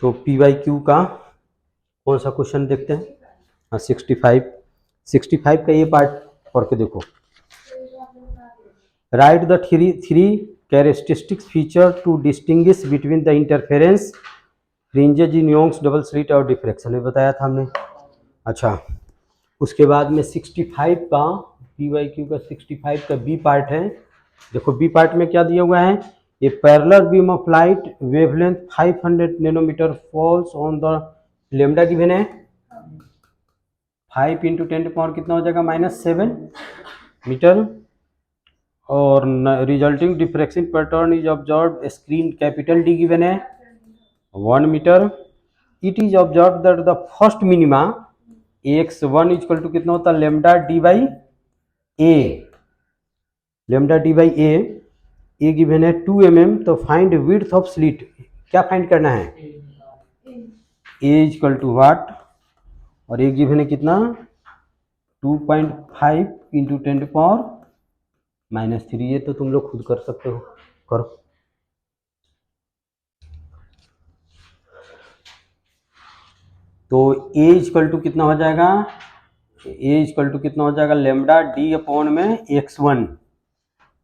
तो PYQ का कौन सा क्वेश्चन देखते हैं? हाँ 65 का ये पार्ट पढ़ के देखो। Write the three characteristics feature to distinguish between the interference fringes in Young's double slit और डिफ्रैक्शन में बताया था हमने। अच्छा, उसके बाद में 65 का PYQ का 65 का बी पार्ट है। देखो बी पार्ट में क्या दिया हुआ है, a parallel beam of light wavelength 500 nanometre falls on the lambda given है 5 × 10⁻, कितना हो जाएगा -7 मीटर, और resulting diffraction pattern is observe screen capital D given है 1 metre. It is observe that the first minima x1 equal to कितना होता है lambda D by A, lambda D by A given है 2 mm। तो find width of slit, क्या find करना है, ए equal to वाट, और ए गिवन है कितना 2.5 × 10⁻⁻3। ये तो तुम लोग खुद कर सकते हो, करो। तो ए इक्वल टू कितना हो जाएगा, ए इक्वल टू कितना हो जाएगा लेमडा डी अपॉन में x1,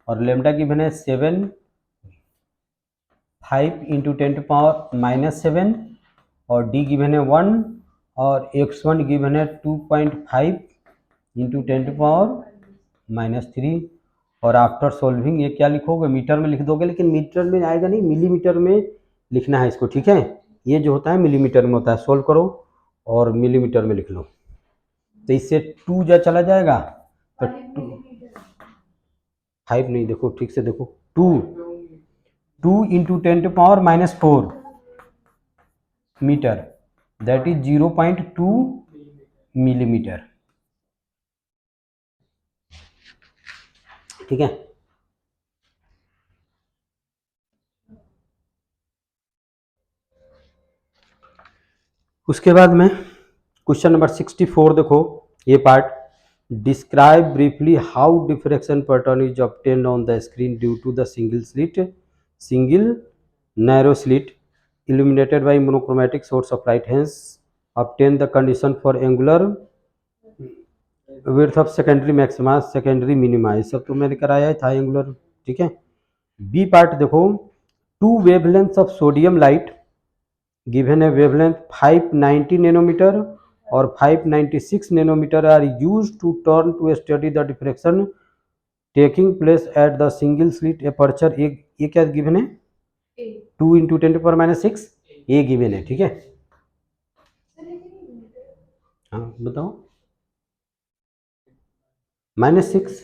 और लेमडा गिवन है 7 5 × 10⁻⁻7, और डी गिवन है 1, और x1 गिवन है 2.5 × 10⁻⁻3। और आफ्टर सॉल्विंग ये क्या लिखोगे, मीटर में लिख दोगे, लेकिन मीटर में आएगा नहीं, मिलीमीटर में लिखना है इसको, ठीक है। ये जो होता है मिलीमीटर में होता है, सोल्व करो और मिलीमीटर में लिख लो। तो इससे 2 जा चला जाएगा, तो 5 नहीं, देखो ठीक से देखो, 2 × 10⁻⁻4 मीटर, दैट इज 0.2 मिलीमीटर, ठीक है। उसके बाद में क्वेश्चन नंबर 64 देखो, ये part, describe briefly how diffraction pattern is obtained on the screen due to the single narrow slit illuminated by monochromatic source of light, hence obtain the condition for angular width of secondary maxima secondary minima। ये सब तो मैंने कराया था angular, ठीक है। B part देखो, 2 wavelengths of sodium light given a wavelength 590 nanometre और 596 nanometre are used to turn to study the diffraction taking place at the single slit aperture। ये क्या गिवन है 2 × 10⁻⁻6 ए गिवन है, ठीक है। हाँ बताओ, -6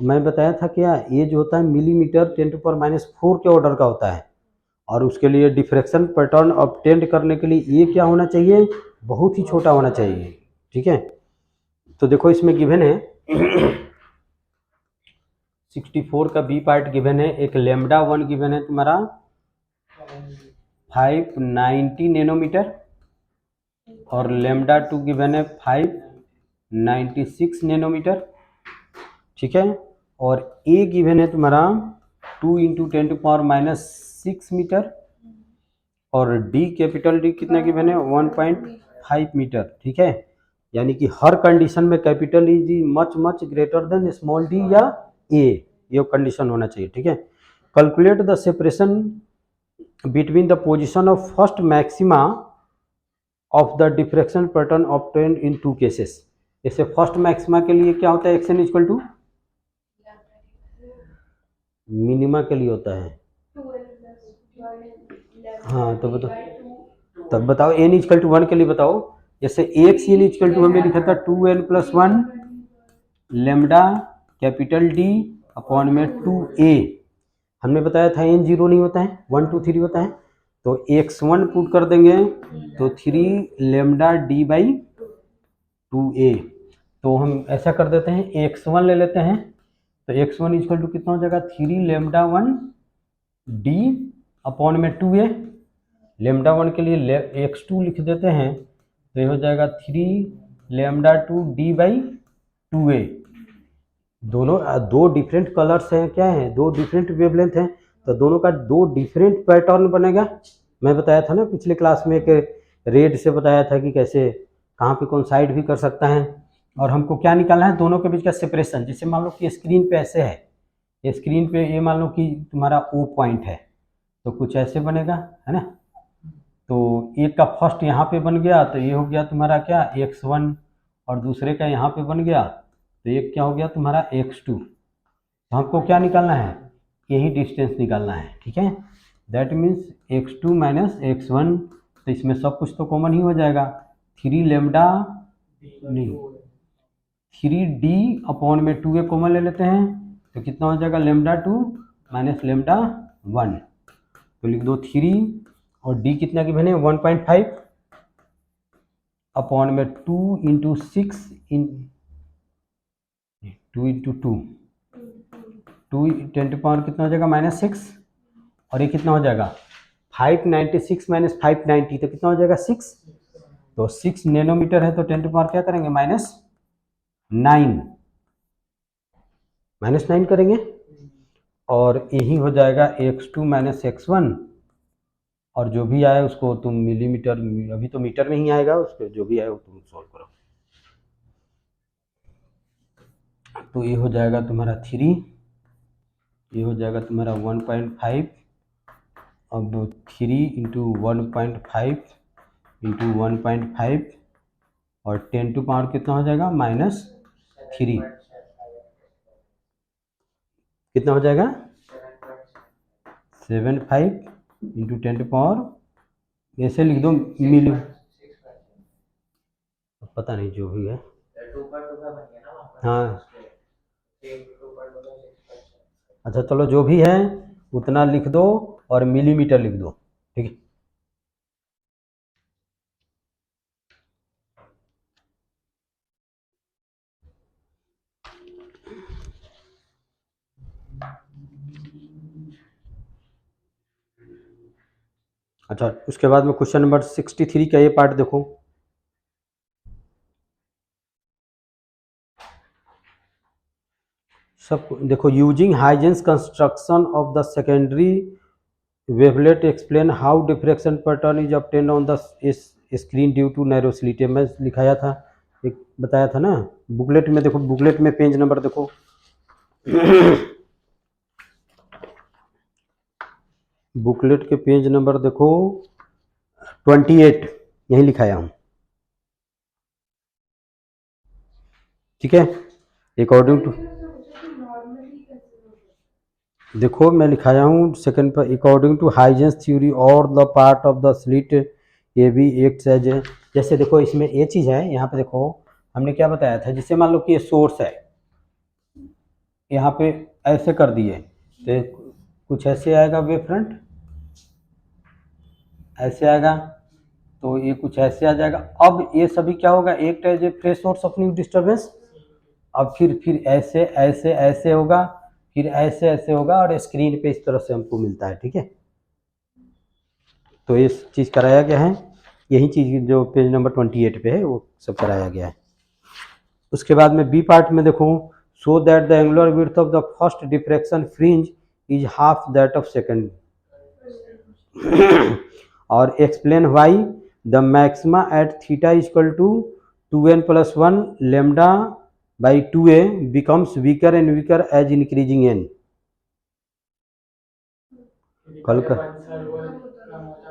मैं बताया था क्या, ये जो होता है मिलीमीटर 10⁻⁴ के ऑर्डर का होता है, और उसके लिए डिफ्रैक्शन पैटर्न ऑब्टेंड करने के लिए ये क्या होना चाहिए, बहुत ही छोटा होना चाहिए, ठीक है। तो देखो इसमें गिवन है 64 का बी पार्ट गिवन है, एक लेमडा 1 गिवन है तुम्हारा 590 नैनोमीटर, और लेमडा 2 गिवन है 596 नैनोमीटर, ठीक है। और ए गिवन है तुम्हारा 2 × 10⁻⁻6 मीटर, और डी कैपिटल डी कितना गिवन है 1.5 मीटर, ठीक है। यानी कि हर कंडीशन में capital is much much greater than small D या ए, ये कंडीशन होना चाहिए, ठीक है। Calculate the separation between the position of first maxima of the diffraction pattern obtained in 2 cases. जैसे फर्स्ट मैक्सिमा के लिए क्या होता है, एक्शन इक्वल टू मिनिमा के लिए होता है, हाँ तो बताओ, तब बताओ n इक्वल टू 1 के लिए बताओ। जैसे एक्स इक्वल टू हमने लिखा था 2n + 1 lambda capital D upon में 2a, हमने बताया था n 0 नहीं होता है, 1 2 3 होता है, तो x1 पुट कर देंगे तो 3 लेमडा डी बाई 2a। तो हम ऐसा कर देते हैं, x1 ले लेते हैं, तो x1 इक्वल टू कितना हो जाएगा 3 लेमडा 1 डी अपॉन में 2a। लेमडा 1 के लिए x2 लिख देते हैं, तो ये हो जाएगा 3 लेमडा 2 डी बाई 2a। दोनों 2 डिफरेंट कलर्स हैं, क्या है 2 डिफरेंट वेवलेंथ हैं, तो दोनों का 2 डिफरेंट पैटर्न बनेगा, मैं बताया था ना पिछले क्लास में, एक रेड से बताया था कि कैसे कहाँ पे कौन साइड भी कर सकता है। और हमको क्या निकालना है, दोनों के बीच का सेपरेशन। जैसे मान लो कि स्क्रीन पे ऐसे है, ये स्क्रीन पे ये मान लो कि तुम्हारा ओ पॉइंट है, तो कुछ ऐसे बनेगा, है ना। तो एक का फर्स्ट यहाँ पे बन गया, तो ये हो गया तुम्हारा क्या x1, और दूसरे का यहाँ पे बन गया, तो एक क्या हो गया तुम्हारा x2। तो हमको क्या निकालना है, यही डिस्टेंस निकालना है, ठीक है। That means x2 minus x1, तो इसमें सब कुछ तो कॉमन ही हो जाएगा। 3 लेमडा नहीं 3d अपॉन में 2a कॉमन ले लेते हैं, तो कितना हो जाएगा लेमडा 2 माइनस लेमडा 1। तो लिख दो 3 और d कितना की बने 1.5 अपॉन में 2 into 6 in 2 into 2 10 to power कितना हो जाएगा -6, और ये कितना हो जाएगा 596 माइनस 590, तो कितना हो जाएगा 6। तो 6 नैनोमीटर है, तो 10 टू पावर क्या करेंगे -9 करेंगे, और यही हो जाएगा x2 माइनस x1, और जो भी आए उसको तुम मिलीमीटर, अभी तो मीटर में ही आएगा, उसको जो भी आए वो तुम सॉल्व करो। तो ये हो जाएगा तुम्हारा 3, ये हो जाएगा तुम्हारा 1.5, अब 3 इंटू 1.5 इंटू 1.5, और 10 टू पावर कितना हो जाएगा -3, कितना हो जाएगा 75 इंटू 10 टू पावर, ऐसे लिख दो मिली, पता नहीं जो भी है, हाँ अच्छा चलो जो भी है उतना लिख दो, और मिलीमीटर लिख दो, ठीक है। अच्छा उसके बाद में क्वेश्चन नंबर 63 का ये पार्ट देखो। सब देखो, using Huygens construction of the secondary wavelet explain how diffraction pattern is obtained on the screen due to narrow slit. मैं लिखाया था, एक बताया था ना बुकलेट में। देखो बुकलेट में पेज नंबर देखो बुकलेट के पेज नंबर देखो 28, यही लिखाया हूँ, ठीक है। अकॉर्डिंग टू देखो मैं लिखाया हूँ सेकंड पर, अकॉर्डिंग टू हाइजेंस थ्योरी और the part of the slit ये भी एक्ट एज, जैसे देखो इसमें ये चीज़ है, यहाँ पे देखो हमने क्या बताया था, जिससे मान लो कि ये सोर्स है, यहाँ पे ऐसे कर दिए तो कुछ ऐसे आएगा वेव फ्रंट, ऐसे आएगा, तो ये कुछ ऐसे आ जाएगा। अब ये सभी क्या होगा, एक as a fresh source of new disturbance. अब फिर ऐसे ऐसे ऐसे होगा, फिर ऐसे ऐसे होगा, और स्क्रीन पे इस तरह से हमको मिलता है, ठीक है। तो ये चीज़ कराया गया है, यही चीज़ जो पेज नंबर 28 पे है वो सब कराया गया है। उसके बाद में बी पार्ट में देखो, so that the angular width of the first diffraction fringe is half that of second और explain why the maxima at theta equal to 2n + 1 lambda by 2a becomes weaker and weaker as increasing n।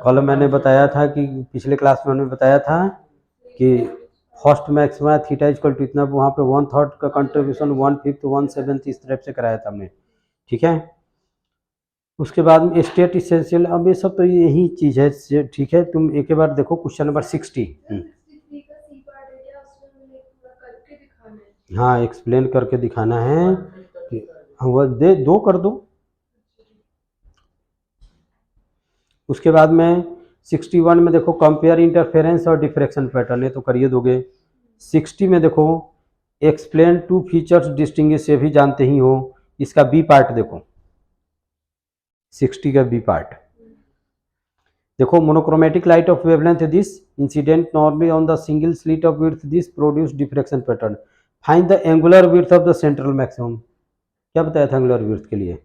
कल मैंने बताया था कि पिछले class में हमने बताया था कि first maxima theta equal to इतना, वहाँ पे 1/3 का कंट्रीब्यूशन 1/5 1/7 इस तरह से कराया था हमने, ठीक है। उसके बाद में स्टेट इसेंशियल, अब ये सब तो यही चीज़ है, ठीक है। तुम एक बार देखो क्वेश्चन नंबर 60। हाँ एक्सप्लेन करके दिखाना है, वो दे दो कर दो। उसके बाद में 61 में देखो कंपेयर इंटरफेरेंस और डिफ्रेक्शन पैटर्न, ये तो करिए दोगे। 60 में देखो एक्सप्लेन टू फीचर्स डिस्टिंग्विश, ये भी जानते ही हो। इसका बी पार्ट देखो, 60 का बी पार्ट देखो, monochromatic light of wavelength this incident normally on the single slit of width this produce diffraction pattern, find the angular width of the central maximum. क्या बताया था एंगुलर विड्थ के लिए,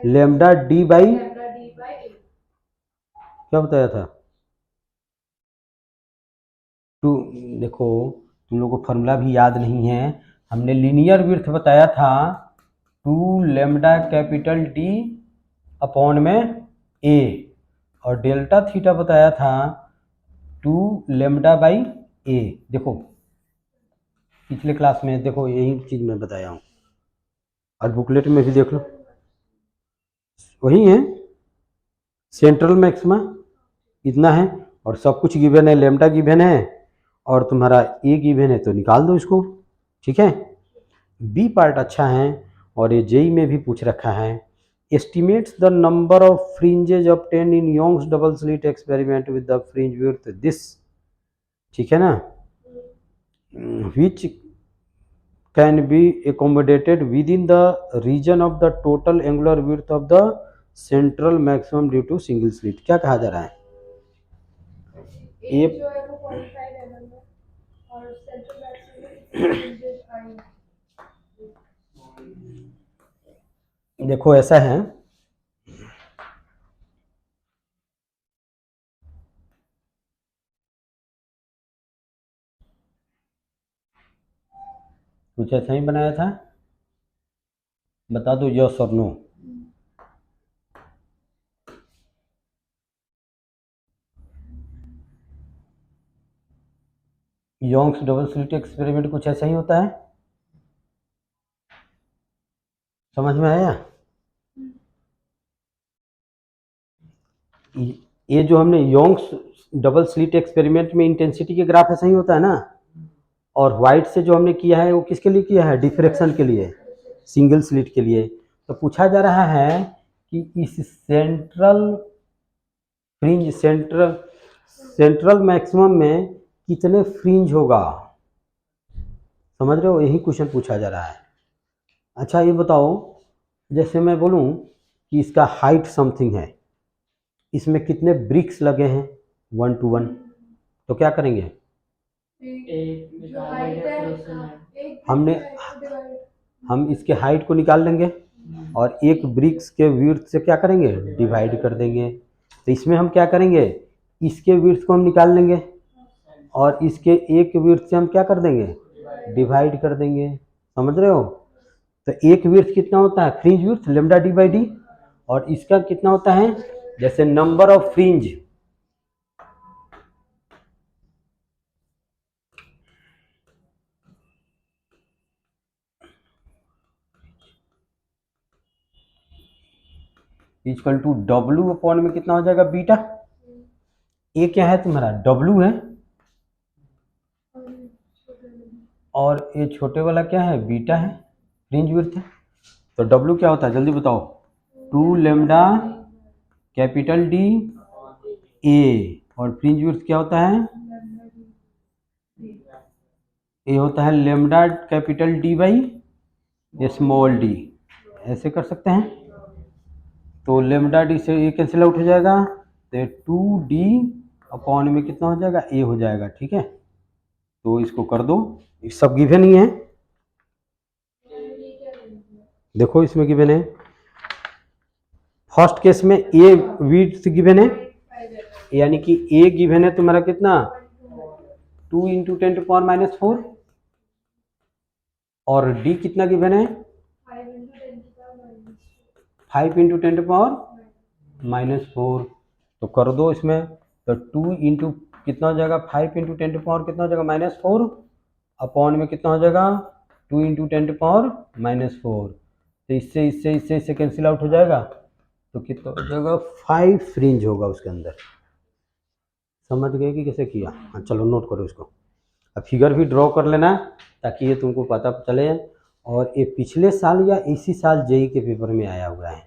lambda D by क्या बताया था? To, देखो तुम लोग को फॉर्मूला भी याद नहीं है। हमने लीनियर विड्थ बताया था 2 लैम्डा कैपिटल डी अपॉन में ए, और डेल्टा थीटा बताया था 2 लैम्डा/ए। देखो पिछले क्लास में देखो यही चीज़ मैं बताया हूँ, और बुकलेट में भी देख लो वही है। सेंट्रल मैक्सिमा इतना है और सब कुछ गिवन है, लैम्डा गिवन है और तुम्हारा ए गिवन है, तो निकाल दो इसको। ठीक है, बी पार्ट अच्छा है और ये जेई में भी पूछ रखा है। Estimates the number of fringes obtain in Young's double slit experiment with the fringe width this, ठीक है ना, which can be accommodated within the region of the total angular width of the central maximum due to single slit। क्या कहा जा रहा है? ये जो है वो 0.5 mm है और सेंट्रल मैक्सिमम देखो ऐसा है, कुछ ऐसा ही बनाया था, बता दो यस और नो। योंग्स डबल स्लिट एक्सपेरिमेंट कुछ ऐसा ही होता है, समझ में आया? ये जो हमने योंग्स डबल स्लिट एक्सपेरिमेंट में इंटेंसिटी के ग्राफ ऐसा ही होता है ना, और व्हाइट से जो हमने किया है वो किसके लिए किया है? डिफ्रैक्शन के लिए, सिंगल स्लिट के लिए। तो पूछा जा रहा है कि इस सेंट्रल मैक्सिमम में कितने फ्रिंज होगा, समझ रहे हो? यही क्वेश्चन पूछा जा रहा है। अच्छा ये बताओ, जैसे मैं बोलूं कि इसका हाइट समथिंग है, इसमें कितने ब्रिक्स लगे हैं 1 to 1, तो क्या करेंगे? हमने हम इसके हाइट को निकाल लेंगे और एक ब्रिक्स के विड्थ से क्या करेंगे? डिवाइड कर देंगे। तो इसमें हम क्या करेंगे? इसके विड्थ को हम निकाल लेंगे और इसके एक विड्थ से हम क्या कर देंगे? डिवाइड कर देंगे। समझ रहे हो? तो एक विड्थ कितना होता है? Fringe width lambda D by D, और इसका कितना होता है? जैसे number of fringe, equal to W upon में कितना हो जाएगा? बीटा। ए क्या है तुम्हारा? डब्ल्यू है, और ये छोटे वाला क्या है? बीटा है, फ्रिंज विड्थ है। तो डब्ल्यू क्या होता है जल्दी बताओ? 2 लैम्डा कैपिटल डी ए, और फ्रिंज विड्थ क्या होता है? ये होता है lambda capital D by small D. ऐसे कर सकते हैं, तो लैम्डा डी से ए कैंसिल आउट हो जाएगा, तो 2D अपॉन में कितना हो जाएगा? ए हो जाएगा। ठीक है, तो इसको कर दो, सब गिवन ही है। देखो इसमें गिवन है, फर्स्ट केस में ए विड्थ गिवन है, यानी कि ए गिवन है तुम्हारा कितना? 2 × 10⁻⁴, और डी कितना गिवन है? 5 × 10⁻⁴। तो कर दो इसमें, तो 2 इंटू कितना हो जाएगा? 5 × 10⁻, कितना हो जाएगा? -4, अपॉन में कितना हो जाएगा? 2 × 10⁻⁴। तो इससे कैंसिल आउट हो जाएगा, तो कितना हो जाएगा? 5 फ्रिंज होगा उसके अंदर। समझ गए कि कैसे किया? हाँ चलो नोट करो इसको, अब फिगर भी ड्रॉ कर लेना ताकि ये तुमको पता चले, और ये पिछले साल या इसी साल जेई के पेपर में आया हुआ है।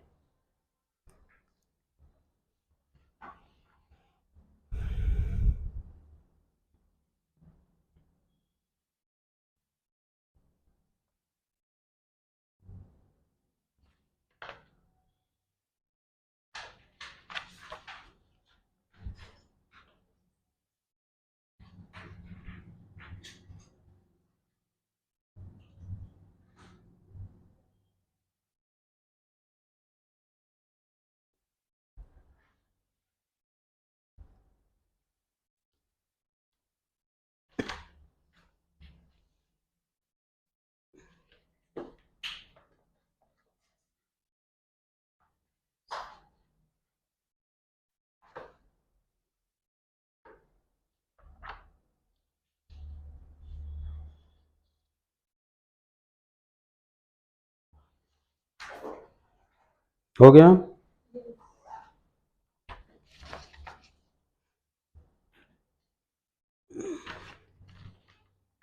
हो गया।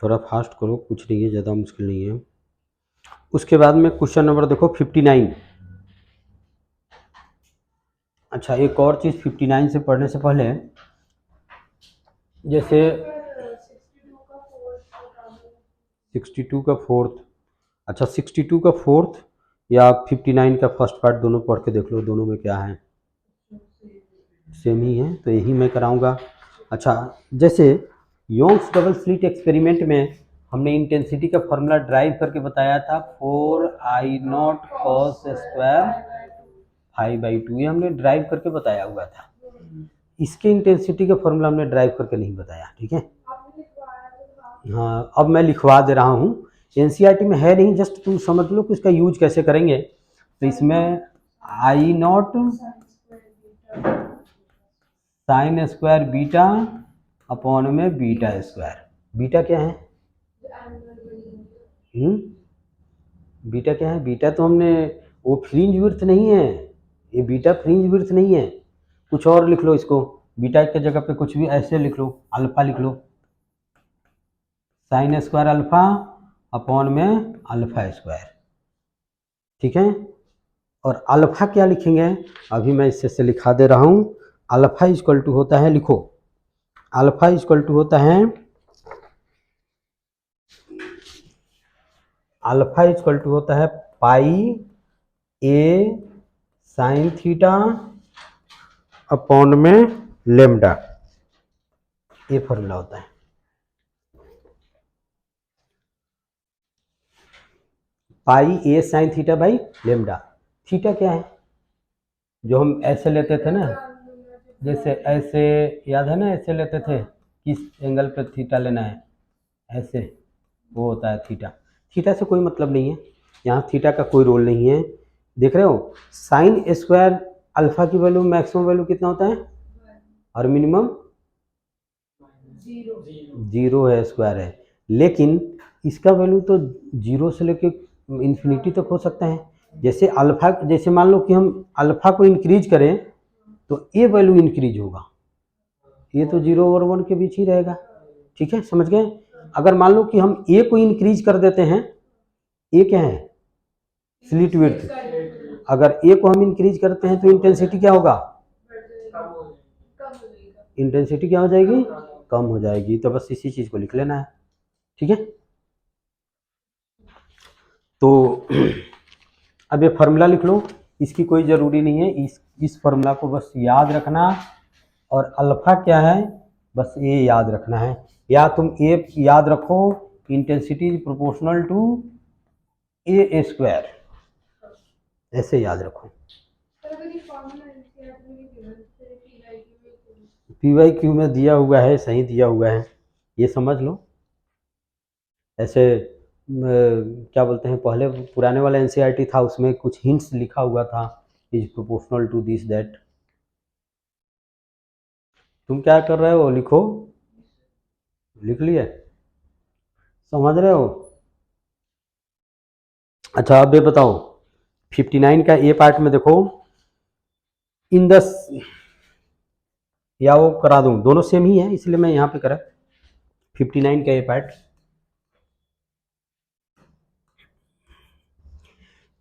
थोड़ा फास्ट करो, कुछ नहीं है, ज़्यादा मुश्किल नहीं है। उसके बाद में क्वेश्चन नंबर देखो 59। अच्छा, एक और चीज़ 59 से पढ़ने से पहले, जैसे 62 का फोर्थ, अच्छा 62 का फोर्थ या 59 का फर्स्ट पार्ट दोनों पढ़ के देख लो, दोनों में क्या है, सेम ही है, तो यही मैं कराऊंगा। अच्छा, जैसे योंग्स डबल स्लिट एक्सपेरिमेंट में हमने इंटेंसिटी का फॉर्मूला ड्राइव करके बताया था 4I0 cos स्क्वायर 5/2, ये हमने ड्राइव करके बताया हुआ था। इसके इंटेंसिटी का फॉर्मूला हमने ड्राइव करके नहीं बताया, ठीक है। हाँ, अब मैं लिखवा दे रहा हूँ, एनसीईआरटी में है नहीं, जस्ट तुम समझ लो कि इसका यूज कैसे करेंगे। तो इसमें I0 sine square beta upon में बीटा स्क्वायर। बीटा क्या है? बीटा क्या है? बीटा तो हमने, वो फ्रिंज विड्थ नहीं है, ये बीटा फ्रिंज विड्थ नहीं है, कुछ और लिख लो इसको। बीटा के जगह पे कुछ भी ऐसे लिख लो, अल्फा लिख लो, साइन स्क्वायर अल्फा अपॉन में अल्फा स्क्वायर, ठीक है। और अल्फा क्या लिखेंगे, अभी मैं इससे लिखा दे रहा हूँ। अल्फा इक्वल टू होता है, लिखो, अल्फा इक्वल टू होता है, अल्फा इक्वल टू होता है pi a sine theta upon में लेमडा, ये फॉर्मूला होता है। Pi a sine theta by lambda. Theta क्या है? जो हम ऐसे लेते थे ना, जैसे ऐसे, याद है ना, ऐसे लेते थे, किस एंगल पे थीटा लेना है, ऐसे, वो होता है थीटा। थीटा से कोई मतलब नहीं है, यहाँ थीटा का कोई रोल नहीं है। देख रहे हो, साइन स्क्वायर अल्फा की वैल्यू, मैक्सिमम वैल्यू कितना होता है और मिनिमम 0 है, स्क्वायर है, लेकिन इसका वैल्यू तो 0 से लेके इन्फिनिटी तक हो सकता है। जैसे अल्फा, जैसे मान लो कि हम अल्फा को इंक्रीज करें तो ये वैल्यू इंक्रीज होगा, ये तो 0 और 1 के बीच ही रहेगा, ठीक है, समझ गए। अगर मान लो कि हम ए को इंक्रीज कर देते हैं, ए क्या है? Slit width. अगर ए को हम इंक्रीज करते हैं तो इंटेंसिटी क्या होगा? इंटेंसिटी क्या हो जाएगी? कम हो जाएगी। तो बस इसी चीज को लिख लेना है, ठीक है। तो अब ये फार्मूला लिख लो, इसकी कोई ज़रूरी नहीं है, इस फार्मूला को बस याद रखना, और अल्फा क्या है बस ये याद रखना है। या तुम ए याद रखो, intensity is proportional to A square, ऐसे याद रखो। पी/क्यू में दिया हुआ है, सही दिया हुआ है, ये समझ लो। ऐसे क्या बोलते हैं, पहले पुराने वाला एनसीईआरटी था, उसमें कुछ हिंट्स लिखा हुआ था, is proportional to this that. तुम क्या कर रहे हो, लिखो, लिख लिए, समझ रहे हो। अच्छा, अब ये बताओ 59 का ए पार्ट में देखो, इन द, या वो करा दूं, दोनों सेम ही है इसलिए मैं यहाँ पे करा 59 का ए पार्ट।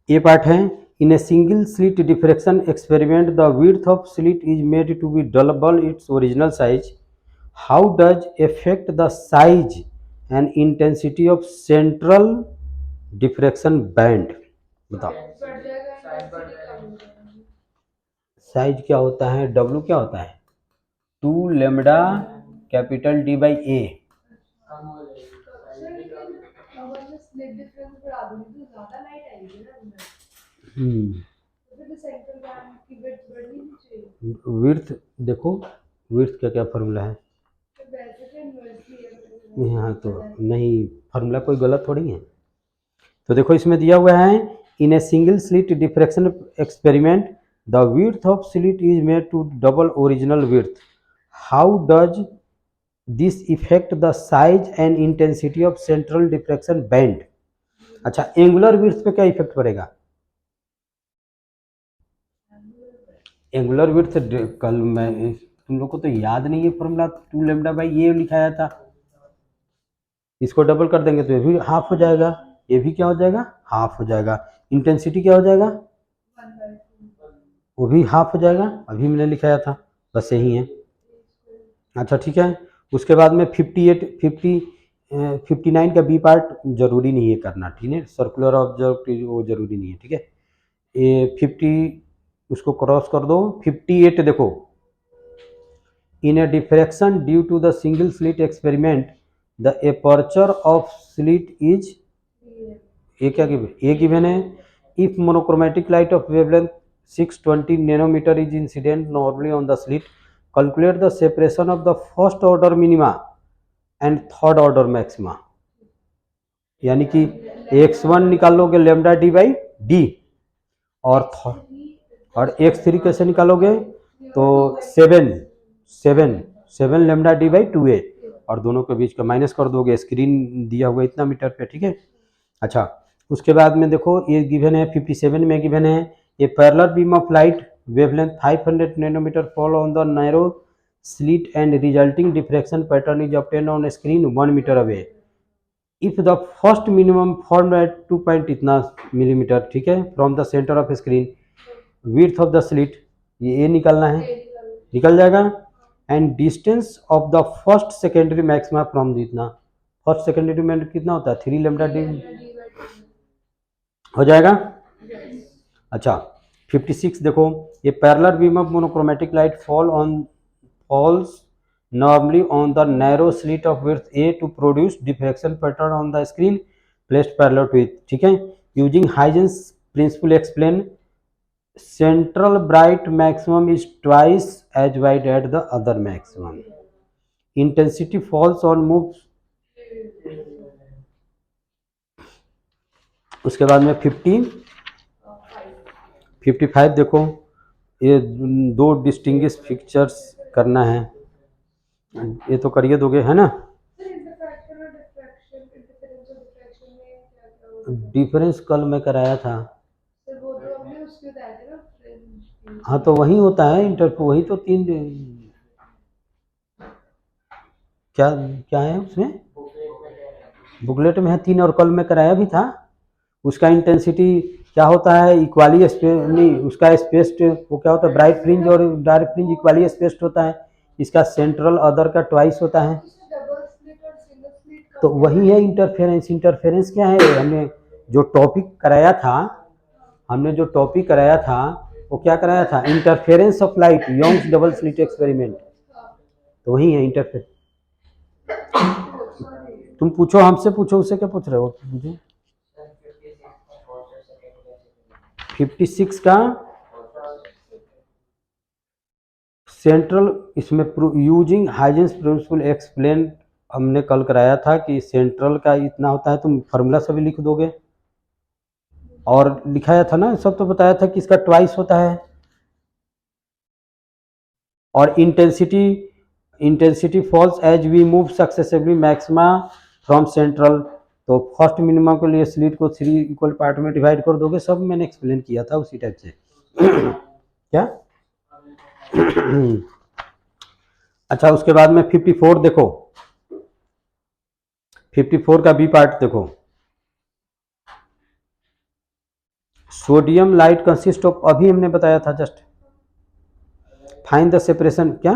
ए पार्ट है, in a single slit diffraction experiment the width of slit is made to be double its original size, how does effect the size and intensity of central diffraction band. बताओ size क्या होता है, W क्या होता है, 2 lambda capital D by a. Width देखो, width का क्या फॉर्मूला है, हाँ तो नहीं, फार्मूला कोई गलत थोड़ी है। तो देखो इसमें दिया हुआ है, in a single slit diffraction experiment the width of slit is made to double original width, how does this effect the size and intensity of central diffraction band. अच्छा, एंगुलर विड्थ पे क्या इफेक्ट पड़ेगा, angular width कल मैं तुम लोग को तो याद नहीं है फॉर्मूला, 2 लेमडा बाई ये लिखाया था। इसको डबल कर देंगे तो ये भी हाफ हो जाएगा, ये भी क्या हो जाएगा, हाफ हो जाएगा। इंटेंसिटी क्या हो जाएगा, वो भी हाफ हो जाएगा, अभी मैंने लिखाया था, बस यही है। अच्छा ठीक है, उसके बाद में 59 का बी पार्ट जरूरी नहीं है करना, ठीक है, सर्कुलर ऑब्जर्व वो जरूरी नहीं है, ठीक है। ये 50 उसको क्रॉस कर दो। 58 देखो, in a diffraction due to the single slit experiment the aperture of slit is, ये क्या गिवन, ये गिवन है, if monochromatic light of wavelength 620 nanometre is incident normally on the slit, calculate the separation of the first order minima and third order maxima. यानी कि x1 निकालोगे lambda D by D, और x3 कैसे निकालोगे, तो 7 lambda D by 2a, और दोनों के बीच का माइनस कर दोगे, स्क्रीन दिया हुआ इतना मीटर पे, ठीक है। अच्छा उसके बाद में देखो ये गिवन है 57 में गिवन है, a parallel beam of light wavelength 500 nanometre fall on the narrow slit and resulting diffraction pattern is obtained on screen 1 metre away if the first minimum form at 2 point इतना millimetre, ठीक है, from the centre of screen, width of the slit ये निकालना है, निकल जाएगा, and distance of the first secondary maxima from इतना, first secondary में कितना होता है 3 लेमडा डी हो जाएगा। अच्छा 56 देखो, ये parallel beam of monochromatic light falls normally on the narrow slit of width A to produce diffraction pattern on the screen placed parallel to it, ठीक है। Using Huygens principle explain central bright maximum is twice as wide as the other maximum. Intensity falls on moves, उसके बाद में 55 देखो, ये दो distinguish pictures करना है, ये तो करिए दोगे है ना। डिफरेंस कल मैं कराया था, हाँ तो वही होता है इंटर, वही तो 3 क्या क्या है उसमें बुकलेट में है 3, और कल मैं कराया भी था। उसका इंटेंसिटी क्या होता है, इक्वाली नहीं, उसका स्पेस्ड वो क्या होता है, ब्राइट फ्रिंज और डार्क फ्रिंज इक्वाली स्पेस्ड होता है, इसका सेंट्रल अदर का ट्वाइस होता है, तो वही है इंटरफेरेंस। इंटरफेरेंस क्या है, हमने जो टॉपिक कराया था, वो क्या कराया था, interference of light, Young's double slit experiment, तो वही है इंटरफेरेंस। तुम पूछो, हमसे पूछो, उससे क्या पूछ रहे हो मुझे। 56 का सेंट्रल, इसमें यूजिंग हाइजेंस प्रिंसिपल एक्सप्लेन हमने कल कराया था कि सेंट्रल का इतना होता है, तुम फार्मूला सभी लिख दोगे, और लिखाया था ना, सब तो बताया था कि इसका ट्वाइस होता है, और intensity falls as we move successively maxima from central, तो फर्स्ट मिनिमम के लिए स्लिट को 3 इक्वल पार्ट में डिवाइड कर दोगे, सब मैंने एक्सप्लेन किया था उसी टाइप से क्या अच्छा उसके बाद में 54 देखो, 54 का बी पार्ट देखो, सोडियम लाइट कंसिस्ट ऑफ, अभी हमने बताया था जस्ट, फाइंड द सेपरेशन, क्या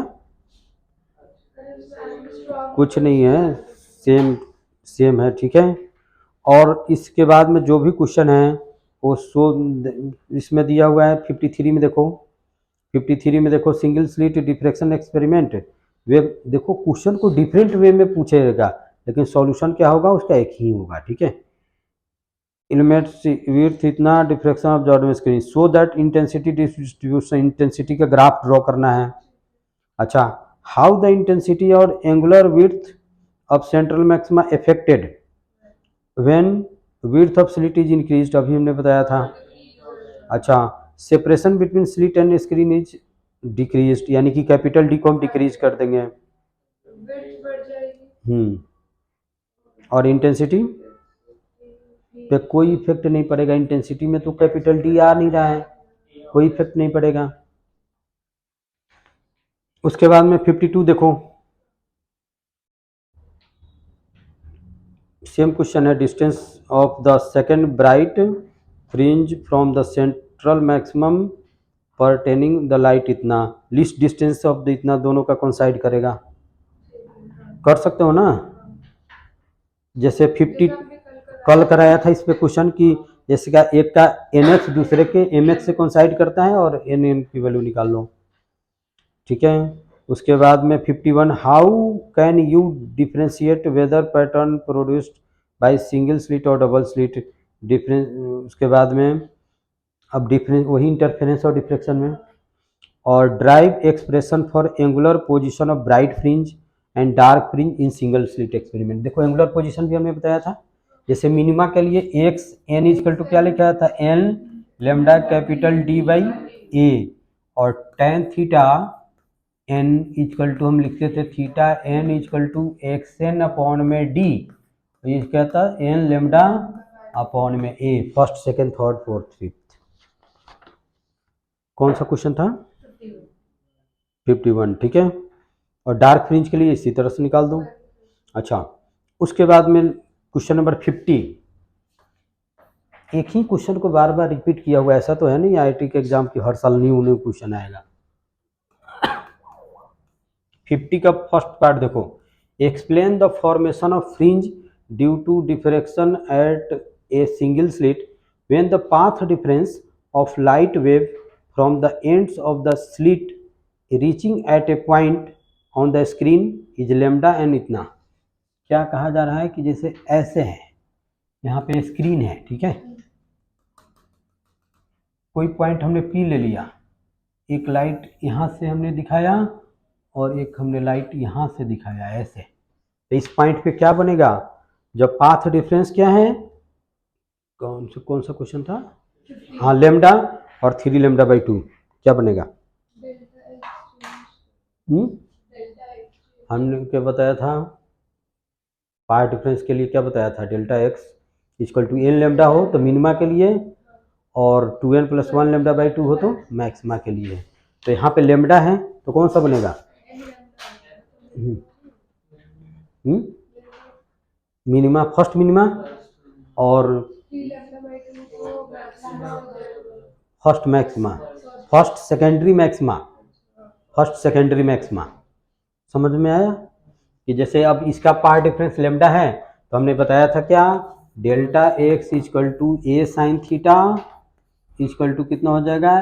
कुछ नहीं है, सेम है, ठीक है। और इसके बाद में जो भी क्वेश्चन है वो इसमें दिया हुआ है 53 में देखो, 53 में देखो, सिंगल स्लिट डिफ्रैक्शन एक्सपेरिमेंट, वे देखो क्वेश्चन को डिफरेंट वे में पूछेगा, लेकिन सॉल्यूशन क्या होगा उसका एक ही होगा, ठीक है। एलिमेंट्स विड्थ इतना, diffraction of Jordan screen, so that intensity distribution, intensity का ग्राफ ड्रॉ करना है। अच्छा, हाउ द इंटेंसिटी और angular width of central maxima affected when width of slit is increased, अभी हमने बताया था। अच्छा, separation between slit and screen is decreased, यानी कि कैपिटल डी को हम डिक्रीज कर देंगे, और इंटेंसिटी पे कोई इफेक्ट नहीं पड़ेगा, इंटेंसिटी में तो कैपिटल डी आ नहीं रहा है, कोई इफेक्ट नहीं पड़ेगा। उसके बाद में 52 देखो, सेम क्वेश्चन है। Distance of the second bright fringe from the central maximum pertaining the light इतना, लीस्ट डिस्टेंस ऑफ द इतना दोनों का कोइंसाइड करेगा। कर सकते हो ना, जैसे 50 कल कराया था इस पे क्वेश्चन की, जैसे का एक का NX दूसरे के MX से कोइंसाइड करता है और NN की वैल्यू निकाल लो, ठीक है। उसके बाद में 51, how can you differentiate whether pattern produced by single slit और डबल स्लिट डिफरेंस। उसके बाद में अब डिफरेंस वही इंटरफेरेंस और डिफ्लेक्शन में, और drive expression for angular position of bright fringe and dark fringe in single slit experiment. देखो एंगुलर पोजीशन भी हमने बताया था, जैसे मिनिमा के लिए एक्स एन इजकल टू क्या लिखा था, N lambda capital D by a, और tan theta n equal to हम लिखते थे theta n equal to x n upon में डी, ये क्या था एन लेमडा अपॉन में a, first second third fourth fifth. कौन सा क्वेश्चन था, 51, ठीक है। और डार्क फ्रिंज के लिए इसी तरह से निकाल दो। अच्छा, उसके बाद में क्वेश्चन नंबर 50, एक ही क्वेश्चन को बार बार रिपीट किया हुआ, ऐसा तो है नहीं IIT के एग्जाम की हर साल न्यू क्वेश्चन आएगा। 50 का फर्स्ट पार्ट देखो, explain the formation of fringe due to diffraction at a single slit when the path difference of light wave from the ends of the slit reaching at a point on the screen is lambda N इतना। क्या कहा जा रहा है कि जैसे ऐसे है, यहाँ पे स्क्रीन है, ठीक है, कोई पॉइंट हमने P ले लिया, एक लाइट यहाँ से हमने दिखाया और एक हमने लाइट यहाँ से दिखाया ऐसे, तो इस पॉइंट पे क्या बनेगा, जब पाथ डिफरेंस क्या है, कौन सा क्वेश्चन था, हाँ लेमडा और 3 लेमडा बाई 2 क्या बनेगा, हमने क्या बताया था, पाथ डिफरेंस के लिए क्या बताया था, delta X equal to N lambda हो तो मिनिमा के लिए, और 2n + 1 लेमडा बाई 2 हो तो मैक्सिमा के लिए। तो यहाँ पे लेमडा है तो कौन सा बनेगा, मिनिमा, फर्स्ट मिनिमा, और first maxima, first secondary maxima, first secondary maxima. समझ में आया कि जैसे अब इसका पार्ट डिफरेंस लेमडा है तो हमने बताया था क्या, delta X equal to A sine theta equal to कितना हो जाएगा,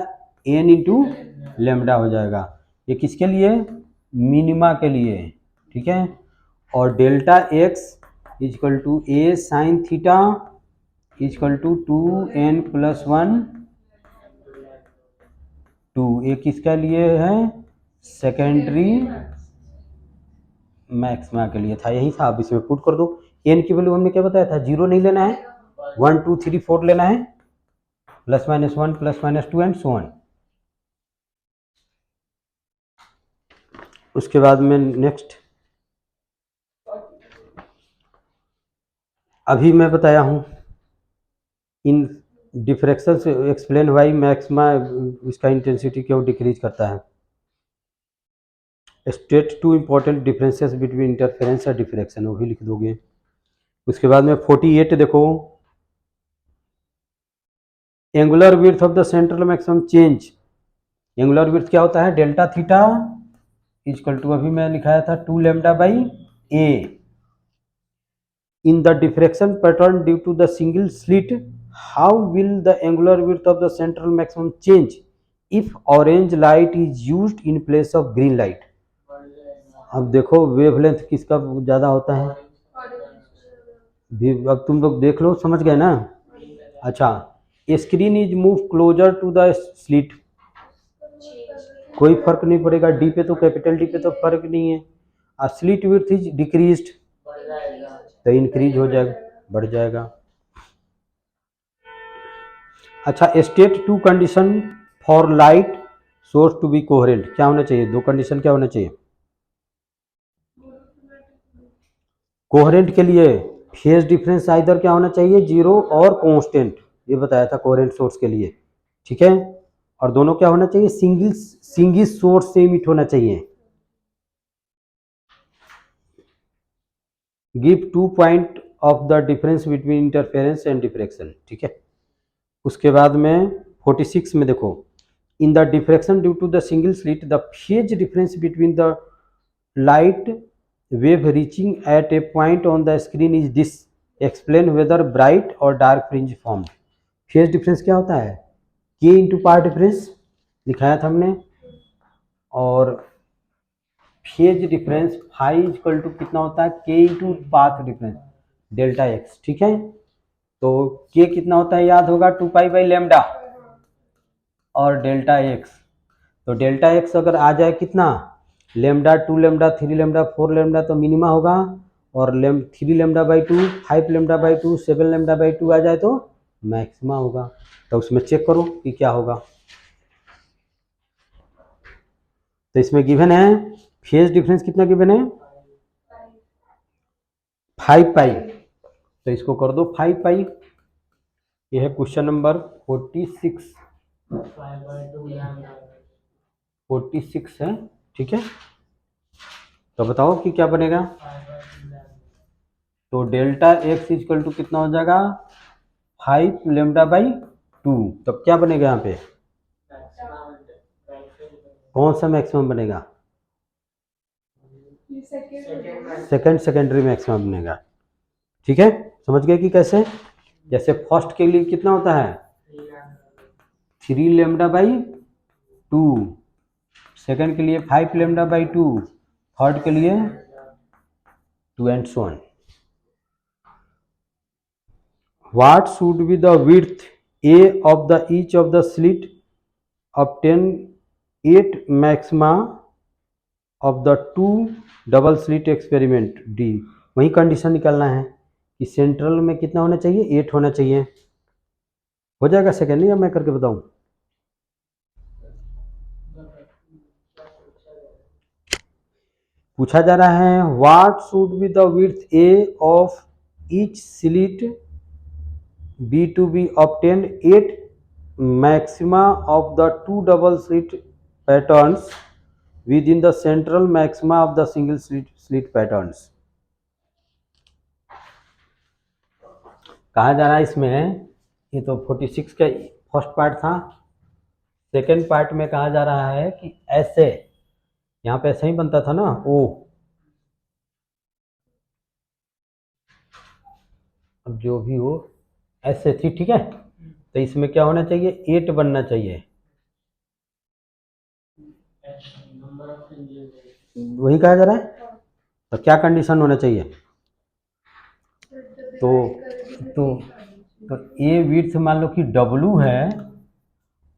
एन इंटू लेमडा हो जाएगा। ये किसके लिए, मिनिमा के लिए, ठीक है। और delta X equal to A sine theta equal to 2n + 1 2, ये किसका लिए है, सेकेंडरी मैक्सिमा के लिए था, यही था। अब इसमें पुट कर दो, एन की वैल्यू हमने क्या बताया था, 0 नहीं लेना है, 1 2 3 4 लेना है, ±1 ±2 एंड सो ऑन। उसके बाद में नेक्स्ट, अभी मैं बताया हूँ इन डिफ्रैक्शन से एक्सप्लेन वाई मैक्सिमा इसका इंटेंसिटी क्यों डिक्रीज करता है। State 2 important differences between interference और डिफ्रैक्शन, वो भी लिख दोगे। उसके बाद में 48 देखो, angular width of the central maximum change, angular width क्या होता है, डेल्टा थीटा इक्वल टू अभी मैं लिखाया था 2 lambda by A, in the diffraction pattern due to the single slit, how will the angular width of the central maximum change if orange light is used in place of green light। अब देखो wavelength किसका ज़्यादा होता है, अब तुम लोग देख लो, समझ गए ना। अच्छा, screen is move closer to the slit, कोई फर्क नहीं पड़ेगा, डी पे तो कैपिटल डी पे तो फर्क नहीं है। स्लिट विड्थ इज डिक्रीज्ड तो इंक्रीज हो जाएगा, बढ़ जाएगा। अच्छा, state 2 condition for light source to be coherent, क्या होना चाहिए, 2 कंडीशन क्या होना चाहिए, कोहेरेंट के लिए फेज डिफरेंस आइदर क्या होना चाहिए, 0 और कांस्टेंट, ये बताया था कोहेरेंट सोर्स के लिए, ठीक है। और दोनों क्या होना चाहिए, सिंगल सोर्स से इमिट होना चाहिए, give 2 point of the difference between interference and diffraction, ठीक है। उसके बाद में 46 में देखो, in the diffraction due to the single slit the phase difference between the light wave reaching at a point on the screen is this, explain whether bright or dark fringe formed। Phase difference क्या होता है, k into path difference दिखाया था हमने, और phase difference phi equal to कितना होता है, k into path difference delta X, ठीक है। तो k कितना होता है याद होगा, 2 पाई बाई लेमडा और डेल्टा एक्स। तो डेल्टा एक्स अगर आ जाए कितना, लेमडा 2 लेमडा 3 लेमडा 4 लेमडा तो मिनिमा होगा, और 3 lambda by 2 5 lambda by 2 7 lambda by 2 आ जाए तो मैक्सिमा होगा। तो उसमें चेक करो कि क्या होगा। तो इसमें गिवन है फेज डिफरेंस कितना गिवन है, 5 पाई, तो इसको कर दो 5 पाई। यह है क्वेश्चन नंबर 46 है, ठीक है। तो बताओ कि क्या बनेगा। तो डेल्टा एक्स इक्वल टू कितना हो जाएगा, 5 लेमडा बाई 2। तब क्या बनेगा यहाँ पे, कौन सा मैक्सिमम बनेगा, सेकंड सेकेंडरी मैक्सिमम बनेगा, ठीक है। समझ गए कि कैसे, जैसे फर्स्ट के लिए कितना होता है 3 लेमडा बाई 2, सेकंड के लिए 5 लेमडा बाई 2, थर्ड के लिए 2 and so on. What should be the width A of the each of the slit obtain 8 maxima of the 2 double slit experiment D। वही कंडीशन निकालना है कि सेंट्रल में कितना होना चाहिए, 8 होना चाहिए। हो जाएगा सेकेंड, या मैं करके बताऊं। पूछा जा रहा है what should be the width A of each slit B to be obtained 8 maxima of the 2 double slit patterns within the central maxima of the single slit patterns। कहा जा रहा है इसमें, ये तो 46 का फर्स्ट पार्ट था। सेकेंड पार्ट में कहा जा रहा है कि ऐसे, यहाँ पे ऐसे ही बनता था ना ओ, अब जो भी हो ऐसे थी, ठीक है। तो इसमें क्या होना चाहिए, 8 बनना चाहिए, वही कहा जा रहा है। तो क्या कंडीशन होना चाहिए, तो तो ए विड्थ मान लो कि W है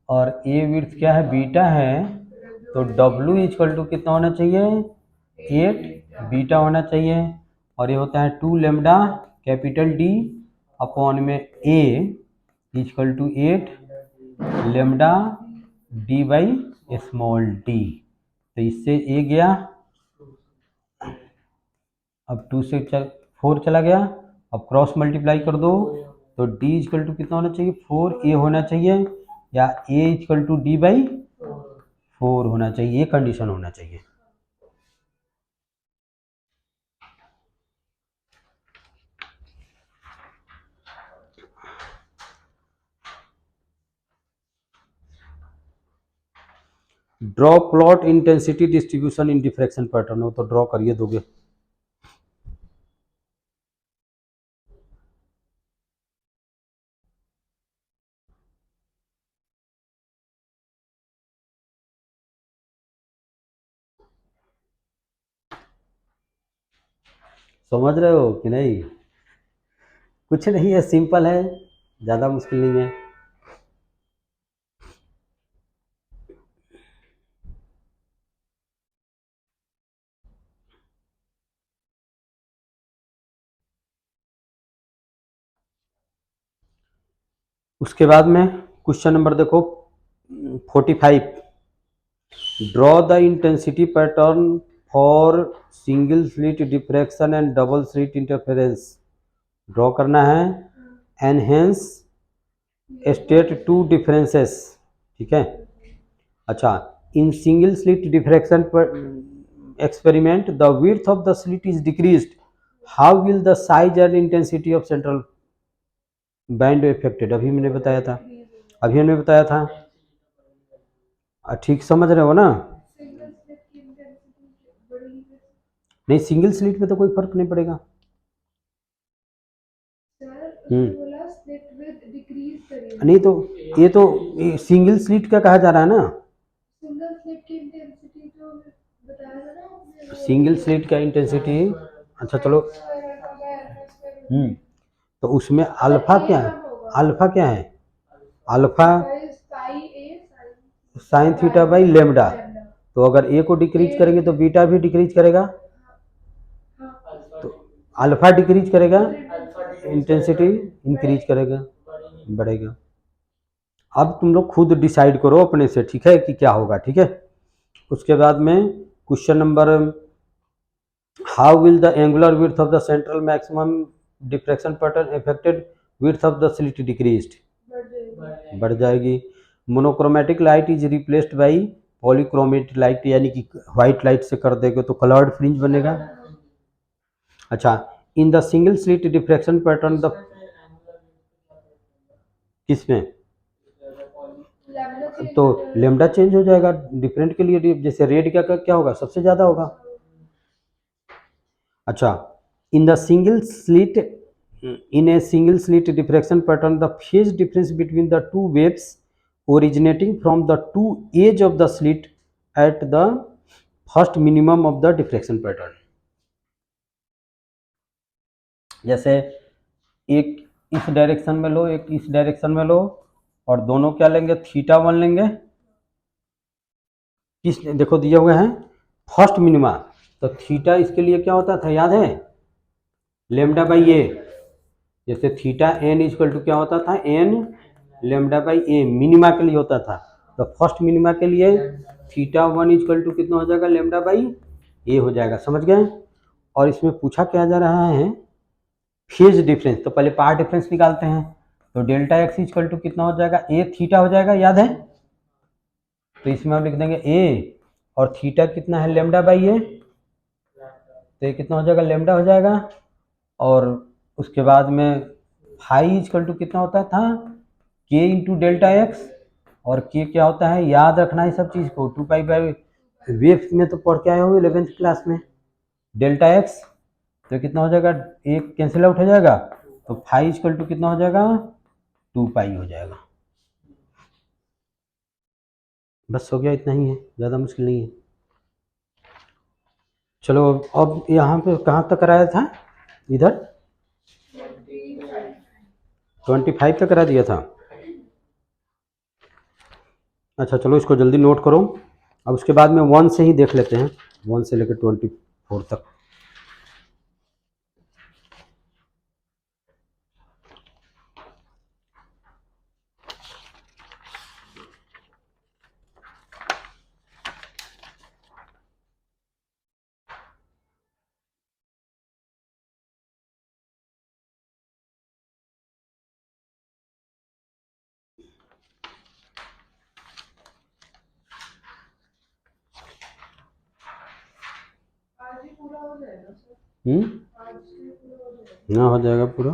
और ए विड्थ क्या है, बीटा है। तो W इक्वल टू कितना होना चाहिए, 8 बीटा होना चाहिए, और ये होता है 2 लेमडा कैपिटल D अपॉन में A equal to 8 lambda D by small d। तो इससे ए गया, अब 2 से 4 चला गया, अब क्रॉस मल्टीप्लाई कर दो। तो d इक्वल टू कितना होना चाहिए, 4a होना चाहिए, या a equal to d by 4 होना चाहिए, ये कंडीशन होना चाहिए। Draw plot intensity distribution in diffraction pattern हो, तो ड्रॉ करिए दोगे। समझ रहे हो कि नहीं, कुछ नहीं है, सिंपल है, ज़्यादा मुश्किल नहीं है। उसके बाद में क्वेश्चन नंबर देखो 45, draw the intensity pattern for single slit diffraction and double slit interference. Draw करना है, एनहेंस स्टेट 2 डिफरेंसेस, ठीक है। अच्छा, in single slit diffraction experiment the width of the slit is decreased how will the size and intensity of central band affected, अभी मैंने बताया था, अभी मैंने बताया था। ठीक समझ रहे हो ना? नहीं, सिंगल स्लिट में तो कोई फर्क नहीं पड़ेगा। नहीं तो ये तो सिंगल स्लिट का कहा जा रहा है ना, सिंगल स्लिट का इंटेंसिटी। अच्छा चलो, तो उसमें अल्फा क्या है, अल्फा क्या है, alpha sign theta by lambda. तो अगर ए को डिक्रीज करेंगे तो बीटा भी डिक्रीज करेगा, तो अल्फा डिक्रीज करेगा, इंटेंसिटी इंक्रीज करेगा, बढ़ेगा। अब तुम लोग खुद डिसाइड करो अपने से, ठीक है, कि क्या होगा, ठीक है। उसके बाद में question number, how will the angular width of the central maximum diffraction pattern affected width of the slit decreased, बढ़ जाएगी। Monochromatic light is replaced by polychromatic light, यानी कि व्हाइट लाइट से कर देंगे तो कलर्ड फ्रिंज बनेगा। अच्छा, in the single slit diffraction pattern the, किसमें, तो लेमडा चेंज हो जाएगा डिफरेंट के लिए, जैसे रेड क्या क्या होगा, सबसे ज्यादा होगा। अच्छा, in the single slit, in a single slit diffraction pattern the phase difference between the two waves originating from the two edge of the slit at the first minimum of the diffraction pattern। जैसे एक इस direction में लो, एक इस direction में लो, और दोनों क्या लेंगे, थीटा 1 लेंगे। किस, देखो दिए हुए हैं फर्स्ट मिनिमा, तो थीटा इसके लिए क्या होता था, याद है, लेमडा बाई ए। जैसे थीटा एन इक्वल टू क्या होता था, N lambda by A, minima के लिए होता था। तो फर्स्ट मिनिमा के लिए थीटा 1 इक्वल टू कितना हो जाएगा, लेमडा बाई ए हो जाएगा, समझ गए। और इसमें पूछा क्या जा रहा है, फेज डिफरेंस। तो पहले पार्ट डिफरेंस निकालते हैं, तो डेल्टा एक्स इक्वल टू कितना हो जाएगा, ए थीटा हो जाएगा, याद है। तो इसमें हम लिख देंगे ए, और थीटा कितना है, लेमडा बाई ए, तो ये कितना हो जाएगा, लेमडा हो जाएगा। और उसके बाद में फाई इक्वल टू कितना होता था, के इंटू डेल्टा एक्स, और के क्या होता है, याद रखना है सब चीज़ को, 2 पाई बाई, वेव में तो पढ़ के आए हो 11th क्लास में, डेल्टा एक्स, तो कितना हो जाएगा, एक कैंसिल आउट हो जाएगा, तो फाई इक्वल टू कितना हो जाएगा, 2 पाई हो जाएगा। बस हो गया, इतना ही है, ज़्यादा मुश्किल नहीं है। चलो अब यहाँ पे कहाँ तक कराया था, इधर 25 तक करा दिया था। अच्छा चलो इसको जल्दी नोट करो। अब उसके बाद में 1 से ही देख लेते हैं, 1 से लेकर 24 तक। हाँ हो जाएगा पूरा।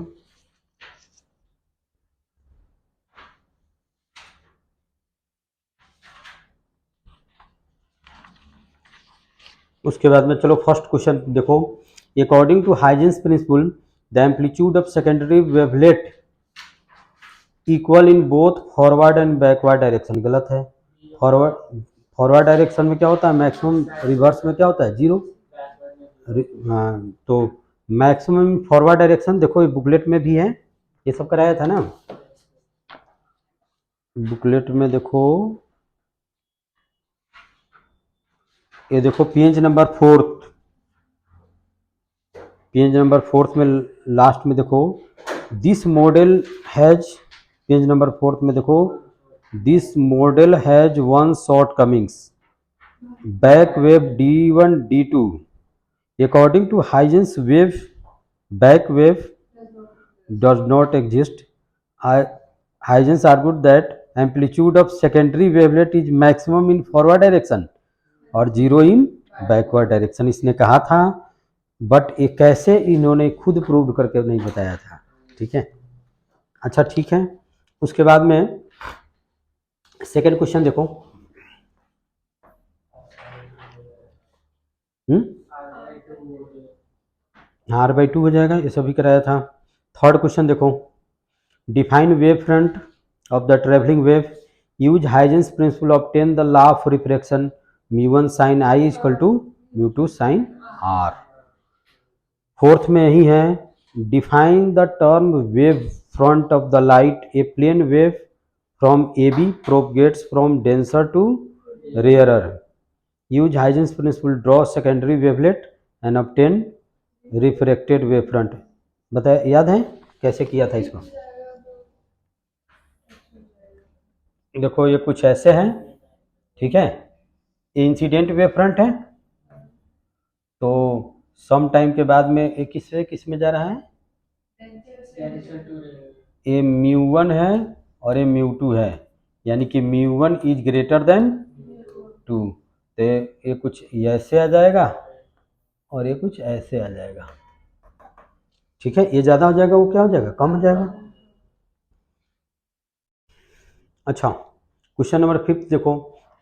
उसके बाद में चलो फर्स्ट क्वेश्चन देखो, according to Huygens principle the amplitude of secondary wavelet equal in both forward and backward direction, गलत है। फॉरवर्ड डायरेक्शन में क्या होता है मैक्सिमम, रिवर्स में क्या होता है, जीरो। हाँ, तो मैक्सिमम फॉरवर्ड डायरेक्शन देखो ये बुकलेट में भी है, ये सब कराया था ना बुकलेट में, देखो ये देखो पेज नंबर 4, पेज नंबर 4 में लास्ट में देखो, this model has, page number 4 में देखो, this model has one shortcomings, back wave D1 D2 according to Huygens wave back wave does not exist. Huygens argued that amplitude of secondary wavelet is maximum in forward direction और zero in backward direction. इसने कहा था but ये कैसे इन्होंने खुद prove करके नहीं बताया था। ठीक है, अच्छा ठीक है। उसके बाद में सेकंड क्वेश्चन देखो। R/2 हो जाएगा, ये सभी कराया था। थर्ड क्वेश्चन देखो, define wave front of the travelling wave, use Huygens principle, obtain the law of refraction, μ1 sin I equal to μ2 sin R। Fourth में यही है, define the term wave front of the light, a plane wave from AB propagates from denser to rarer, use Huygens principle, draw secondary wavelet and obtain refracted wave front. बताया, याद है कैसे किया था इसको? देखो ये कुछ ऐसे हैं, ठीक है, ये इंसिडेंट वेव फ्रंट है, तो सम टाइम के बाद में ये किस में जा रहा है, ये μ1 है और ये μ2 है, यानी कि μ1 इज ग्रेटर देन 2, तो ये कुछ ऐसे आ जाएगा और ये कुछ ऐसे आ जाएगा। ठीक है, ये ज़्यादा हो जाएगा, वो क्या हो जाएगा, कम हो जाएगा। अच्छा, क्वेश्चन नंबर 5 देखो,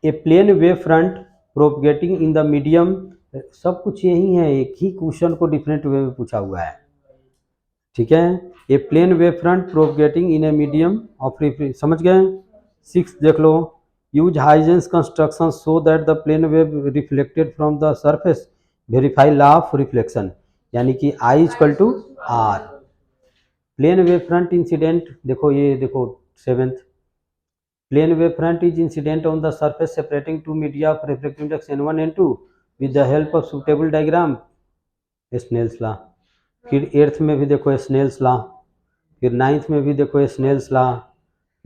a plane wave front propagating in the medium, सब कुछ यही है, एक ही क्वेश्चन को डिफरेंट वे में पूछा हुआ है। ठीक है, a plane wave front propagating in a medium of, समझ गए। 6 देख लो, use Huygens construction so that the plane wave reflected from the surface verify law of reflection, यानी कि I equal to R। Plane wave front incident, देखो ये देखो 7th, plane wave front is incident on the surface separating two media of refractive index n1 n2 with the help of suitable diagram, Snell's law. फिर 8th में भी देखो Snell's law, फिर 9th में भी देखो स्नेल्स लॉ,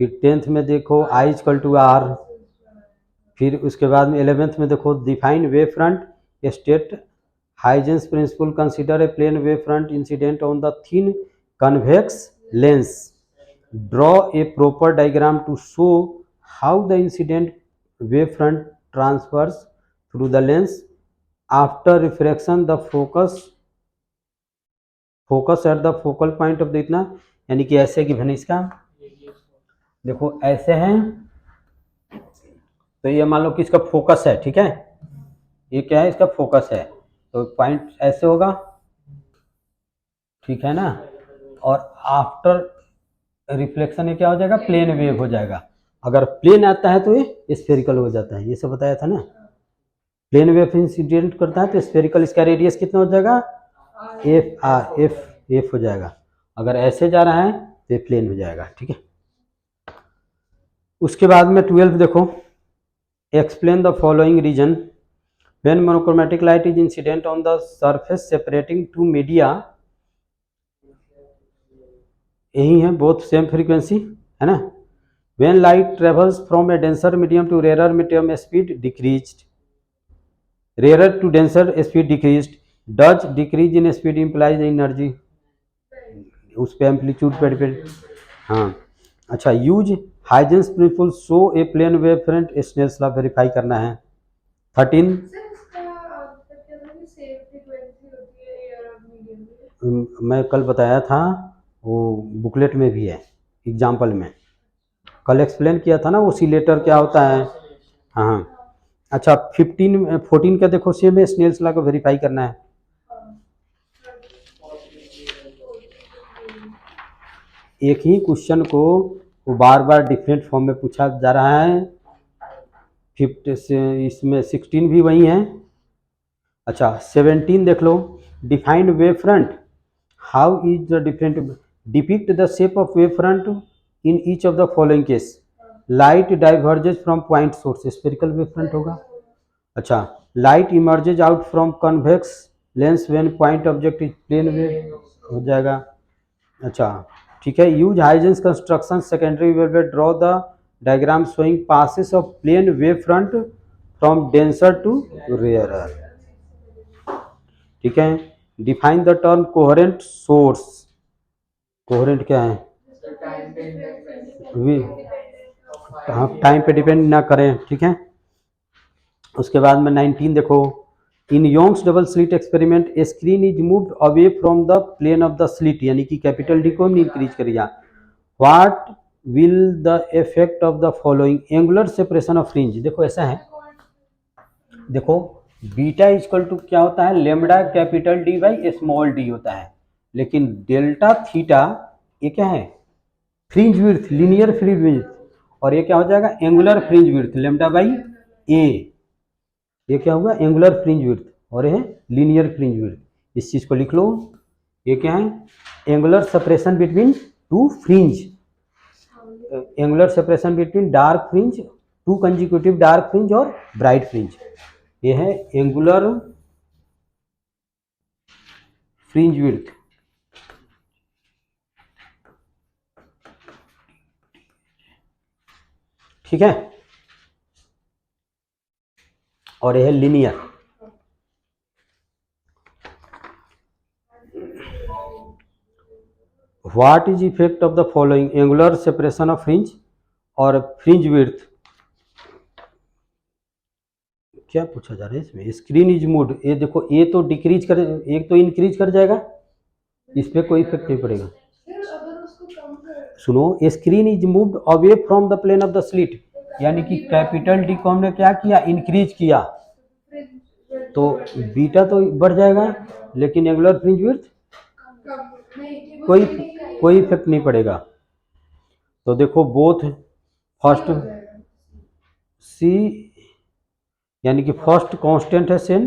फिर 10th में देखो I इक्वल टू R, फिर उसके बाद में 11th में देखो define wave front, state Huygens principle, consider a plane wave front incident on the thin convex lens, draw a proper diagram to show how the incident wave front transfers through the lens after refraction, the focus at the focal point of the, इतना, यानी कि ऐसे given इसका, देखो ऐसे हैं, तो ये मान लो कि इसका फोकस है, ठीक है, ये क्या है, इसका फोकस है, तो पॉइंट ऐसे होगा, ठीक है ना, और आफ्टर रिफ्लेक्शन ये क्या हो जाएगा, प्लेन वेव हो जाएगा। अगर प्लेन आता है तो ये स्फेरिकल हो जाता है, ये सब बताया था ना। प्लेन वेव इंसिडेंट करता है तो स्फेरिकल, इसका रेडियस कितना हो जाएगा, एफ हो जाएगा। अगर ऐसे जा रहा है तो ये प्लेन हो जाएगा। ठीक है, उसके बाद में 12 देखो, explain the following reason when monochromatic light is incident on the surface separating two media, यही है, बोथ सेम फ्रीक्वेंसी है ना। When light travels from a denser medium to rare medium, speed decreased, rare to denser speed decreased, does decrease in speed implies energy, उस पे amplitude पे depend. हाँ, अच्छा, use Huygens principle so a plane wave front, Snell's law verify करना है। 13 मैं कल बताया था, वो बुकलेट में भी है, एग्जाम्पल में कल एक्सप्लेन किया था ना, ओसिलेटर क्या होता है। हाँ, अच्छा 14 का देखो, सेम है, स्नेल्स लॉ को वेरीफाई करना है। एक ही क्वेश्चन को बार बार डिफरेंट फॉर्म में पूछा जा रहा है। 5 से इसमें 16 भी वही है। अच्छा 17 देख लो, defined wave front, how is the different, depict the shape of wave front in each of the following case, light diverges from point source, spherical wave front होगा। अच्छा, light emerges out from convex lens when point object is plane wave, हो जाएगा। अच्छा ठीक है, use Huygens construction secondary wave, draw the diagram showing passes of plane wave front from denser to rarer. ठीक है, define the term coherent source, coherent क्या है, time पे डिपेंड ना करें। ठीक है, उसके बाद में 19 देखो, in Young's double slit experiment a screen is moved away from the plane of the slit, यानी कि कैपिटल डी को हमने इंक्रीज करिया। What will the effect of the following angular separation of fringe. देखो ऐसा है, देखो बीटा इक्वल टू क्या होता है, lambda capital D by small d होता है, लेकिन डेल्टा थीटा ये क्या है, fringe width, linear fringe width, और ये क्या हो जाएगा, angular fringe width lambda by a. ये क्या होगा, एंगुलर फ्रिंज विड्थ, और ये लीनियर फ्रिंज विड्थ। इस चीज को लिख लो, ये क्या है, angular separation between two fringe, angular separation between dark fringe, to consecutive dark fringe और ब्राइट फ्रिंज। ये है एंगुलर फ्रिंज विड्थ। ठीक है, और यह है linear. What is effect of the following angular separation of fringe और फ्रिंज विड्थ। क्या पूछा जा रहा है इसमें, स्क्रीन इज मूड, ये देखो ये तो डिक्रीज कर, एक तो इंक्रीज कर जाएगा, इस पर कोई इफेक्ट नहीं पड़ेगा। सुनो, screen is moved away from the plane of the slit, यानी कि कैपिटल डी को हमने क्या किया, इंक्रीज किया, तो बीटा तो बढ़ जाएगा, लेकिन एंगुलर फ्रिंज विड्थ कोई इफेक्ट नहीं पड़ेगा। तो देखो बोथ फर्स्ट सी, यानी कि फर्स्ट कांस्टेंट है सेन,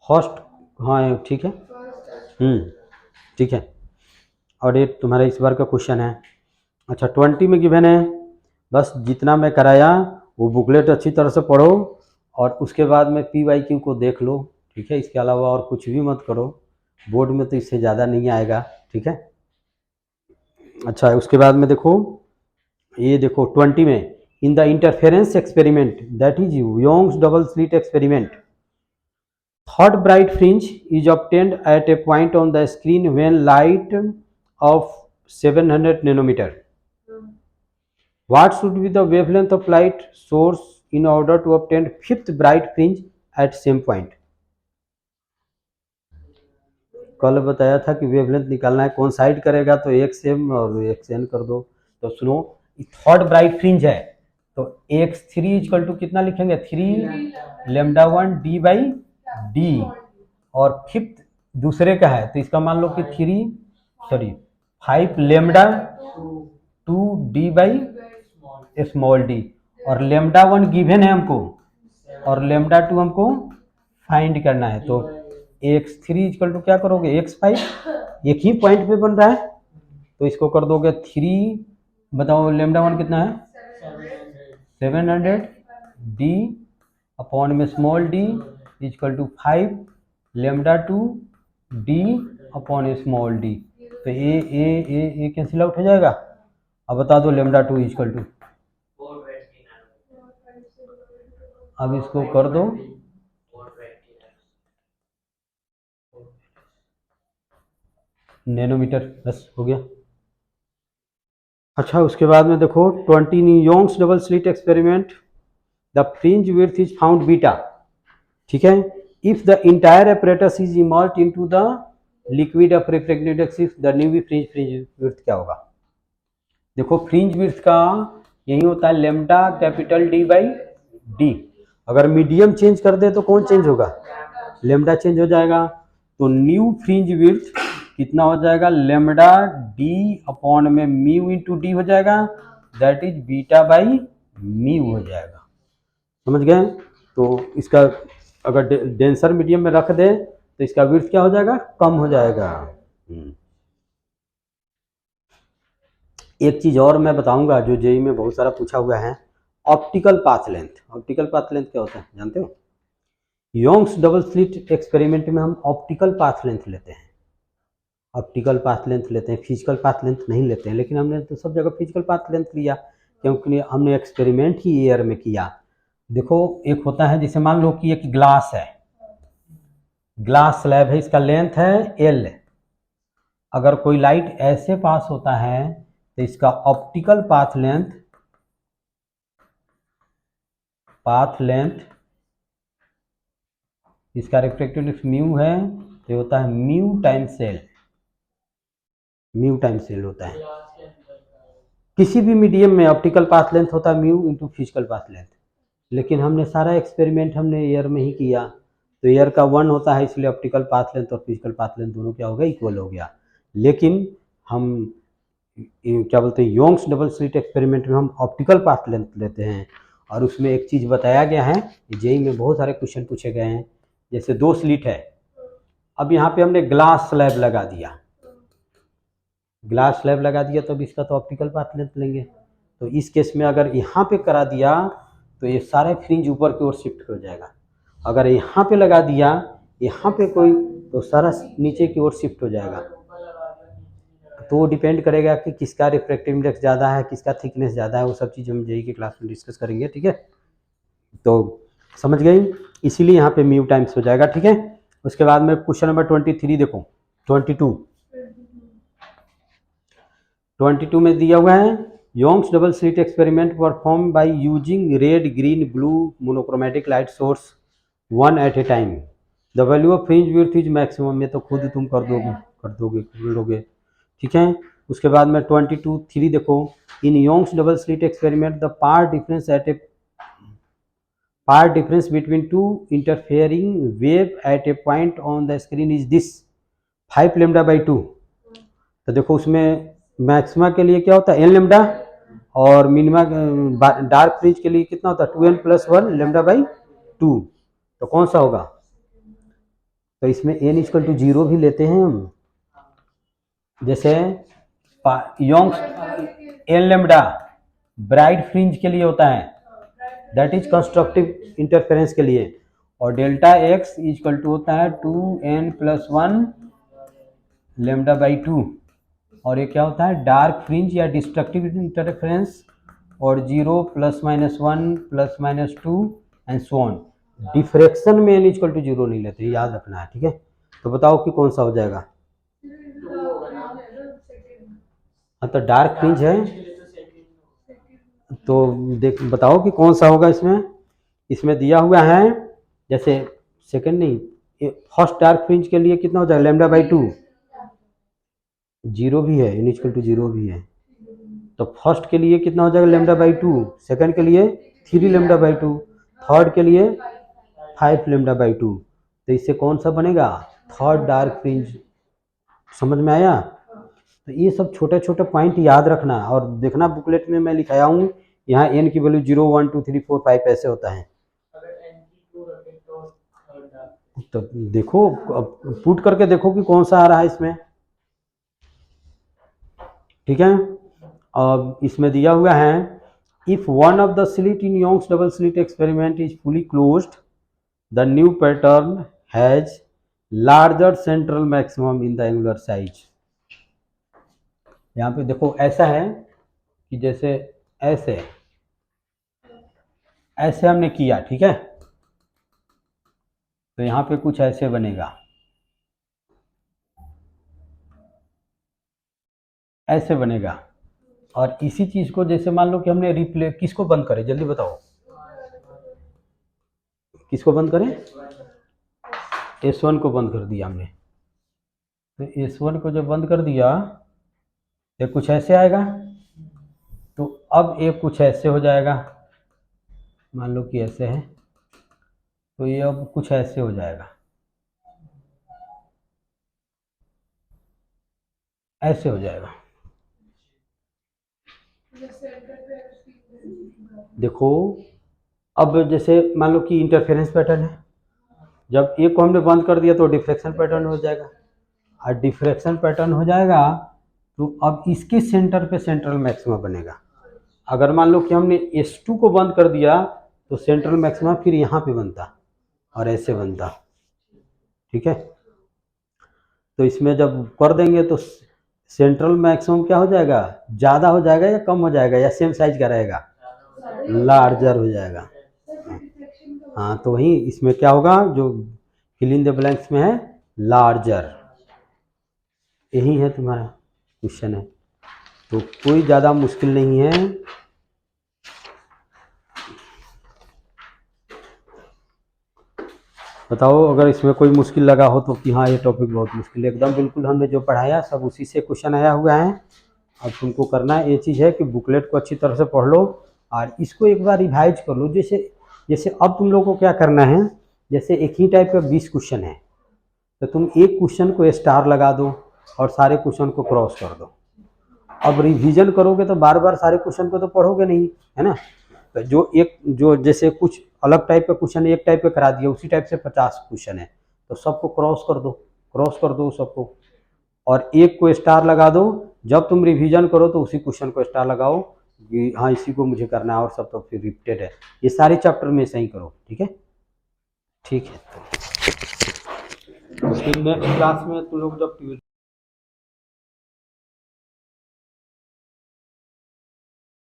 फर्स्ट, हाँ ठीक है, ठीक है। और ये तुम्हारा इस बार का क्वेश्चन है। अच्छा 20 में गिवन है, बस जितना मैं कराया वो बुकलेट अच्छी तरह से पढ़ो और उसके बाद में PYQ को देख लो, ठीक है। इसके अलावा और कुछ भी मत करो, बोर्ड में तो इससे ज़्यादा नहीं आएगा, ठीक है। अच्छा उसके बाद में देखो, ये देखो 20 में, in the interference experiment that is Young's double slit experiment, third bright fringe is obtained at a point on the screen when light of 700 nanometer. What should be the wavelength of light source in order to obtain fifth bright fringe at same point? कल बताया था कि wavelength निकालना है, कौन side करेगा तो XM और XN कर दो। तो सुनो, थर्ड ब्राइट फ्रिंज है तो X3 इक्वल टू कितना लिखेंगे, 3 लेमडा 1 D बाई डी, और फिफ्थ दूसरे का है तो इसका मान लो कि 5 lambda 2 D by small D, और लेमडा 1 गिवन है हमको और लेमडा 2 हमको फाइंड करना है। तो X3 इक्वल टू क्या करोगे, X5, एक ही पॉइंट पे बन रहा है तो इसको कर दोगे 3, बताओ लेमडा 1 कितना है, 700 D अपॉन में small d equal to 5 lambda 2 D upon small d। तो ए कैंसिल आउट हो जाएगा। अब बता दो लेमडा 2 इक्वल टू, अब इसको कर दो नैनोमीटर, बस हो गया। अच्छा उसके बाद में देखो 20 Young's double slit experiment, the fringe width is found beta, ठीक है। If the entire apparatus is immersed into the liquid of refractive index, if the new fringe width क्या होगा। देखो फ्रिंज विड्थ का यही होता है lambda capital D by d, अगर मीडियम चेंज कर दे तो कौन चेंज होगा, लेमडा चेंज हो जाएगा। तो न्यू फ्रिंज विड्थ कितना हो जाएगा, लेमडा D अपॉन में म्यू इंटू डी हो जाएगा, that is beta by mu हो जाएगा, समझ गए। तो इसका अगर डेंसर मीडियम में रख दे तो इसका विड्थ क्या हो जाएगा, कम हो जाएगा। एक चीज और मैं बताऊंगा जो जेई में बहुत सारा पूछा हुआ है, optical path length. Optical path length क्या होता है जानते हो, योंग्स डबल स्लिट एक्सपेरिमेंट में हम ऑप्टिकल पाथ लेंथ लेते हैं, ऑप्टिकल पाथ लेंथ लेते हैं, फिजिकल पाथ लेंथ नहीं लेते हैं। लेकिन हमने तो सब जगह फिजिकल पाथ लेंथ लिया क्योंकि हमने एक्सपेरिमेंट ही एयर में किया। देखो एक होता है, जैसे मान लो कि एक ग्लास है, ग्लास स्लैब है, इसका लेंथ है L, अगर कोई लाइट ऐसे पास होता है तो इसका optical path length path length, इसका रिफ्रैक्टिव इंडेक्स म्यू है, तो ये होता है mu times L, mu times L होता है। किसी भी मीडियम में ऑप्टिकल पाथ लेंथ होता है mu into physical path length, लेकिन हमने सारा एक्सपेरिमेंट हमने एयर में ही किया, तो एयर का 1 होता है, इसलिए ऑप्टिकल पाथ लेंथ और फिजिकल पाथ लेंथ दोनों क्या हो गया, इक्वल हो गया। लेकिन हम क्या बोलते हैं, योंग्स डबल स्लिट एक्सपेरिमेंट में हम ऑप्टिकल पाथ लेंथ लेते हैं, और उसमें एक चीज़ बताया गया है, जेई में बहुत सारे क्वेश्चन पूछे गए हैं। जैसे 2 स्लिट है, अब यहाँ पे हमने ग्लास स्लैब लगा दिया, ग्लास स्लैब लगा दिया, तो अब इसका तो ऑप्टिकल पाथ लेंथ लेंगे। तो इस केस में अगर यहाँ पे करा दिया तो ये सारे फ्रिंज ऊपर की ओर शिफ्ट हो जाएगा, अगर यहाँ पे लगा दिया यहाँ पे कोई, तो सारा नीचे की ओर शिफ्ट हो जाएगा। तो वो डिपेंड करेगा कि किसका रिफ्रैक्टिव इंडेक्स ज़्यादा है, किसका थिकनेस ज़्यादा है, वो सब चीज़ हम जेई के क्लास में डिस्कस करेंगे, ठीक है। तो समझ गई, इसीलिए यहाँ पे म्यू टाइम्स हो जाएगा, ठीक है। उसके बाद में क्वेश्चन नंबर 23 देखो, 22 में दिया हुआ है, Young's double slit experiment perform by using red green blue monochromatic light source one at a time, the value of fringe width is maximum, में तो खुद तुम कर लोगे, ठीक है। उसके बाद में 22(3) देखो, in Young's double slit experiment the path difference between two interfering wave at a point on the screen is this 5 λ/2। तो देखो उसमें मैक्सिमा के लिए क्या होता है n λ, और मिनिमा डार्क फ्रिंज के लिए कितना होता है 2n + 1 λ/2। तो कौन सा होगा, तो इसमें n = 0 भी लेते हैं हम, जैसे योंग्स n λ ब्राइट फ्रिंज के लिए होता है, दैट इज कंस्ट्रक्टिव इंटरफेरेंस के लिए, और डेल्टा x = होता है 2n + 1 λ/2, और ये क्या होता है डार्क फ्रिंज या डिस्ट्रक्टिव इंटरफेरेंस, और 0 ± 1 ± 2 एंड सो ऑन। डिफ्रैक्शन में n = 0 नहीं लेते, याद रखना है, ठीक है। तो बताओ कि कौन सा हो जाएगा, हाँ तो डार्क फ्रिंज है, तो देख बताओ कि कौन सा होगा इसमें दिया हुआ है, जैसे सेकंड नहीं, फर्स्ट डार्क फ्रिंज के लिए कितना हो जाएगा λ/2, 0 भी है, n = 0 भी है, तो फर्स्ट के लिए कितना हो जाएगा λ/2, सेकंड के लिए 3 λ/2, थर्ड के लिए 5 λ/2। तो इससे कौन सा बनेगा, थर्ड डार्क फ्रिंज। समझ में आया। तो ये सब छोटे छोटे पॉइंट याद रखना, और देखना बुकलेट में मैं लिखाया हूँ, यहाँ n की वैल्यू 0 1 2 3 4 5 ऐसे होता है। तो देखो, पुट करके देखो कि कौन सा आ रहा है इसमें, ठीक है। अब इसमें दिया हुआ है, if one of the slit in Young's double slit experiment is fully closed, the new pattern has larger central maximum in the angular size. यहाँ पे देखो ऐसा है कि जैसे ऐसे हमने किया, ठीक है, तो यहाँ पे कुछ ऐसे बनेगा, ऐसे बनेगा। और इसी चीज को जैसे मान लो कि हमने रिप्ले, किसको बंद करें जल्दी बताओ, किसको बंद करें, S1 को बंद कर दिया हमने, तो S1 को जब बंद कर दिया तो कुछ ऐसे आएगा, तो अब ये कुछ ऐसे हो जाएगा, मान लो कि ऐसे है, तो ये अब कुछ ऐसे हो जाएगा, ऐसे हो जाएगा। देखो अब जैसे मान लो कि इंटरफेरेंस पैटर्न है, जब एक को हमने बंद कर दिया तो डिफ्रैक्शन पैटर्न हो जाएगा, और डिफ्रैक्शन पैटर्न हो जाएगा तो अब इसके सेंटर पे सेंट्रल मैक्सिमा बनेगा। अगर मान लो कि हमने S2 को बंद कर दिया तो सेंट्रल मैक्सिमा फिर यहाँ पे बनता और ऐसे बनता, ठीक है। तो इसमें जब कर देंगे तो सेंट्रल मैक्सिमम क्या हो जाएगा, ज़्यादा हो जाएगा या कम हो जाएगा, या सेम साइज का रहेगा, लार्जर हो जाएगा। हाँ तो वही इसमें क्या होगा, जो फिल इन द ब्लैंक्स में है लार्जर, यही है तुम्हारा क्वेश्चन है, तो कोई ज़्यादा मुश्किल नहीं है। बताओ अगर इसमें कोई मुश्किल लगा हो तो कि हाँ ये टॉपिक बहुत मुश्किल है। एकदम बिल्कुल हमने जो पढ़ाया सब उसी से क्वेश्चन आया हुआ है। अब तुमको करना ये चीज़ है कि बुकलेट को अच्छी तरह से पढ़ लो और इसको एक बार रिवाइज कर लो। जैसे जैसे अब तुम लोगों को क्या करना है, जैसे एक ही टाइप का 20 क्वेश्चन है तो तुम एक क्वेश्चन को स्टार लगा दो और सारे क्वेश्चन को क्रॉस कर दो। अब रिवीजन करोगे तो बार बार सारे क्वेश्चन को तो पढ़ोगे नहीं, है ना। तो जो जैसे कुछ अलग टाइप का क्वेश्चन एक टाइप का करा दिया, उसी टाइप से 50 क्वेश्चन है तो सबको क्रॉस कर दो सबको, और एक को स्टार लगा दो। जब तुम रिवीजन करो तो उसी क्वेश्चन को स्टार लगाओ कि हाँ इसी को मुझे करना है, और सब तो फिर रिपीटेड है। ये सारे चैप्टर में सही करो, ठीक है। ठीक है, तो फिर नेक्स्ट क्लास में तुम लोग जब